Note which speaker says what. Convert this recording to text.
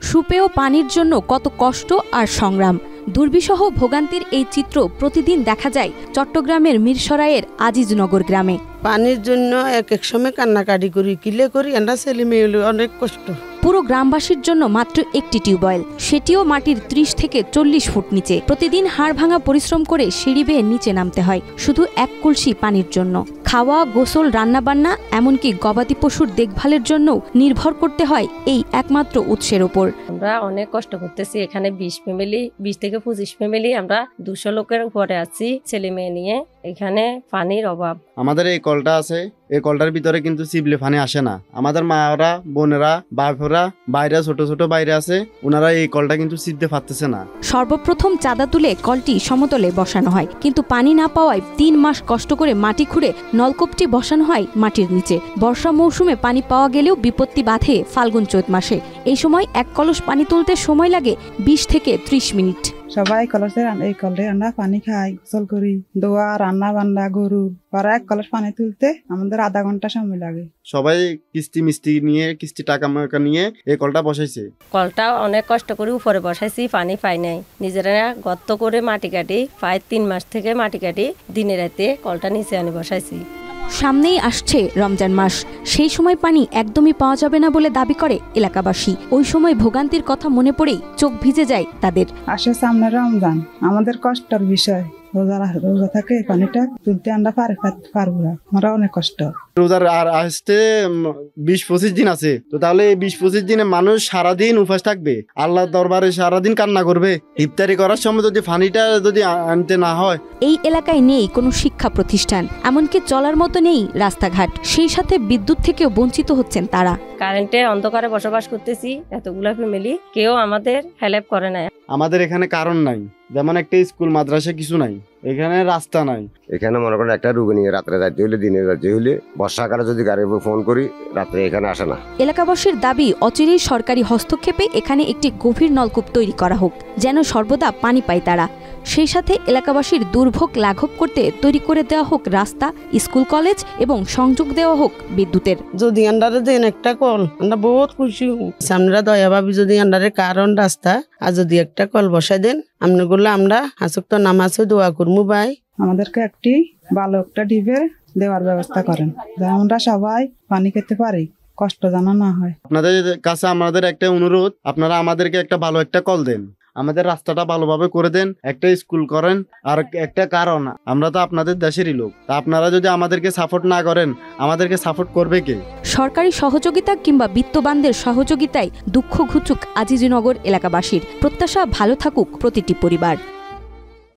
Speaker 1: সুপেয় পানির জন্য কত কষ্ট আর সংগ্রাম। দুর্বিষহ ভোগান্তির এই চিত্র প্রতিদিন দেখা যায় চট্টগ্রামের মিরসরাইয়ের আজিজনগর গ্রামে।
Speaker 2: পানির জন্য এক সময় কান্নাকাটি করি, কিলে করি, আমরা ছেলে মেয়ে অনেক কষ্ট।
Speaker 1: পুরো গ্রামবাসীর জন্য মাত্র একটি টিউবওয়েল, সেটিও মাটির 30 থেকে 40 ফুট নিচে। প্রতিদিন হাড় ভাঙা পরিশ্রম করে সিঁড়ি বেয়ে নিচে নামতে হয় শুধু এক কলসি পানির জন্য। খাওয়া, গোসল, রান্নাবান্না, এমনকি গবাদি পশুর দেখভালের জন্য নির্ভর করতে হয় এই একমাত্র উৎসের ওপর।
Speaker 3: আমরা অনেক কষ্ট করতেছি। এখানে 20 থেকে 25 ফ্যামিলি, আমরা 200 লোকের উপরে আছি ছেলে মেয়ে নিয়ে। এখানে পানির অভাব।
Speaker 4: আমাদের এই কলটা আছে, এই কলটার ভিতরে কিন্তু সিবলে পানি আসে না। আমাদের মায়েরা, বোনেরা, বাপরা বাইরে ছোট ছোট বাইরে আছে, ওনারা এই কলটা কিন্তু সিদ্ধে পারতেছে না।
Speaker 1: সর্বপ্রথম চাঁদা তুলে কলটি সমতলে বসানো হয়, কিন্তু পানি না পাওয়ায় 3 মাস কষ্ট করে মাটি খুঁড়ে নলকূপটি বসানো হয় মাটির নিচে। বর্ষা মৌসুমে পানি পাওয়া গেলেও বিপত্তি বাধে ফাল্গুন চৈত মাসে। এই সময় এক কলস পানি তুলতে সময় লাগে 20 থেকে 30 মিনিট।
Speaker 5: সবাই এই কলে আমরা পানি খাই, গোসল করি, দোয়া, রান্না বান্না, গরু পরে এক কলস পানি তুলতে আমাদের আধা ঘন্টা সময় লাগে।
Speaker 4: সবাই কিস্তি মিস্তি নিয়ে, কিস্তি টাকা নিয়ে এই কলটা বসাইছে।
Speaker 3: কলটা অনেক কষ্ট করে উপরে বসাইছি, পানি পাই নাই। নিজেরা গর্ত করে মাটি কাটি, প্রায় 3 মাস থেকে মাটি কাটি, দিনে রাতে কলটা নিচে আনি বসাইছি।
Speaker 1: সামনেই আসছে রমজান মাস, সেই সময় পানি একদমই পাওয়া যাবে না বলে দাবি করে এলাকাবাসী। ওই সময় ভোগান্তির কথা মনে পড়েই চোখ ভিজে যায় তাদের।
Speaker 5: আসে সামনে রমজান, আমাদের কষ্টের বিষয়। রোজা থাকে, পানিটা তুলতে আমরা পারবো না, আমরা অনেক কষ্ট।
Speaker 4: রোজার আর আসতে 20-25 দিন আছে, তো তাহলে এই 20-25 দিনে মানুষ সারাদিন উপাস থাকবে, আল্লাহর দরবারে সারাদিন কান্না করবে। ইফতারি করার সময় যদি পানিটা যদি আনতে না হয়।
Speaker 1: এই এলাকায় নেই কোনো শিক্ষা প্রতিষ্ঠান, এমনকি চলার মতো নেই রাস্তাঘাট। সেই সাথে বিদ্যুৎ থেকেও বঞ্চিত হচ্ছেন তারা।
Speaker 3: কারেন্টের অন্ধকারে বসবাস করতেছি, এতগুলা ফ্যামিলি, কেউ আমাদের হেল্প করে না।
Speaker 4: আমাদের এখানে কারণ নাই, যেমন একটা স্কুল মাদ্রাসা কিছু নাই, এখানে রাস্তা নাই।
Speaker 6: এখানে মনে করেন একটা রোগী নিয়ে রাত্রে যাইতে হইলে, দিনে যাইতে হইলে, বর্ষাকালে যদি গাড়ি ফোন করি, রাত্রে এখানে আসে না।
Speaker 1: এলাকাবাসীর দাবি অচিরেই সরকারি হস্তক্ষেপে এখানে একটি গভীর নলকূপ তৈরি করা হোক, যেন সর্বদা পানি পায় তারা। সেই সাথে এলাকাবাসীর দুর্ভোগ লাঘব করতে তৈরি করে দেওয়া হোক রাস্তা, স্কুল, কলেজ এবং সংযোগ দেওয়া হোক বিদ্যুতের।
Speaker 2: যদি আন্ডারে দেন একটা কল, আমরা বহুত খুশি। আমরা দয়া ভাবি যদি আন্ডারে কারণ রাস্তা আর যদি একটা কল বসাই দেন, আমরা বললে আমরা হাসুক তো নামাজে দোয়া করবো ভাই।
Speaker 5: আমাদেরকে একটি ভালো একটা ডিপের দেওয়ার ব্যবস্থা করেন, যেন আমরা সবাই পানি খেতে পারি, কষ্ট জানা না হয়।
Speaker 4: আপনাদের কাছে আমাদের একটা অনুরোধ, আপনারা আমাদেরকে একটা ভালো একটা কল দেন, আমাদের রাস্তাটা ভালোভাবে করে দেন, একটা স্কুল করেন। আর একটা কারণ, আমরা তো আপনাদের দেশেরই লোক, তা আপনারা যদি আমাদেরকে সাপোর্ট না করেন, আমাদেরকে সাপোর্ট করবে কে?
Speaker 1: সরকারি সহযোগিতা কিংবা বিত্তবানদের সহযোগিতায় দুঃখ ঘুচুক আজিজনগর এলাকাবাসীর। প্রত্যাশা, ভালো থাকুক প্রতিটি পরিবার।